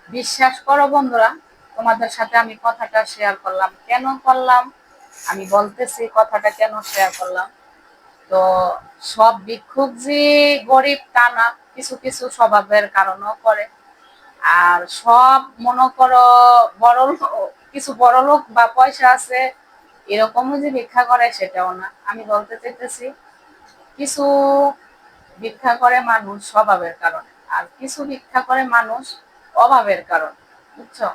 বিশ্বাস করো বন্ধুরা, তোমাদের সাথে আমি কথাটা শেয়ার করলাম। কেন করলাম আমি বলতেছি, কথাটা কেন শেয়ার করলাম। তো সব ভিক্ষুক যে গরিব তা না, কিছু কিছু স্বভাবের কারণেও করে। আর সব মনে করো বড় কিছু বড় লোক বা পয়সা আছে এরকমও যে ভিক্ষা করে সেটাও না। আমি বলতে চাইতেছি কিছু ভিক্ষা করে মানুষ স্বভাবের কারণে, আর কিছু ভিক্ষা করে মানুষ অভাবের কারণে, বুঝছো?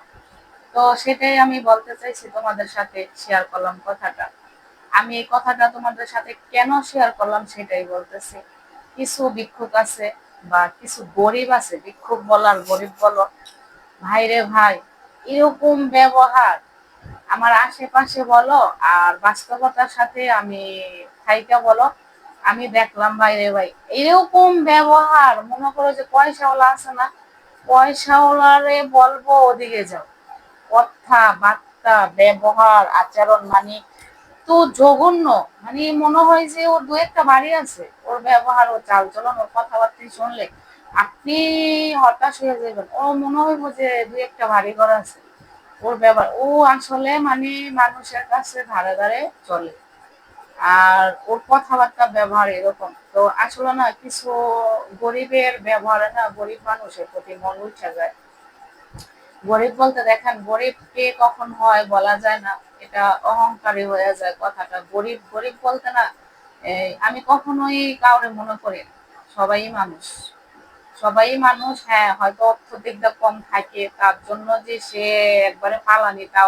তো সেটাই আমি বলতে চাইছি, তোমাদের সাথে শেয়ার করলাম কথাটা। আমি এই কথাটা তোমাদের সাথে কেন শেয়ার করলাম সেটাই বলতেছি। কিছু ভিক্ষুক আছে বা কিছু গরিব আছে, ভিক্ষুক বলার গরিব বলো, ভাইরে ভাই, এরকম ব্যবহার আমার আশেপাশে বলো আর বাস্তবতার সাথে আমি থাইকা বলো, আমি দেখলাম ভাইরে ভাই, এরকম ব্যবহার। মনে করো যে পয়সাওয়ালা আছে না, পয়সাওয়ালারে বলবো ওদিকে যাও, কথা বার্তা ব্যবহার আচরণ মানে তো জঘন্য। মানে মনে হয় যে ওর দু একটা বাড়ি আছে, ওর ব্যবহার, ওর চালচলন, ওর কথাবার্তা শুনলে আপনি হতাশ হয়ে যাবেন। ও মনে হইব যে দু একটা বাড়ি ঘর আছে। ওর ব্যবহার, ও আসলে মানে মানুষের কাছে ধারে ধারে চলে, আর ওর কথাবার্তা ব্যবহার এরকম। তো আসলে না, কিছু গরিবের ব্যবহারে না গরিব মানুষের প্রতি মন উঠে যায়। গরিব বলতে দেখেন, গরিব কে কখন হয় বলা যায় না, এটা অহংকারী হয়ে যায় কথাটা। গরিব গরিব বলতে না, আমি কখনোই কাউরে মনে করি না। সবাই মানুষ, সবাই মানুষ। হ্যাঁ, হয়তো অর্থ দিকটা কম থাকে, তার জন্য যে সে একবারে পালানি তাও